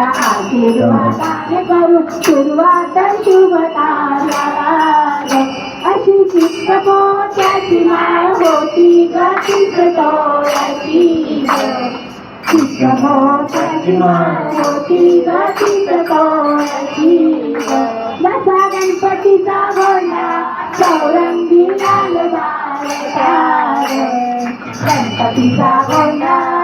आशीर्वादाने करू सुरुवात शुभ कार्याला अशी चित्रपोत्याची माळ होती ग चित्रपोत्याची चित्रपोत्याची माळ होती ग चित्रपोत्याची जसा गणपतीचा गोंडा चौरंगी लाल बाळ गणपतीचा गोंडा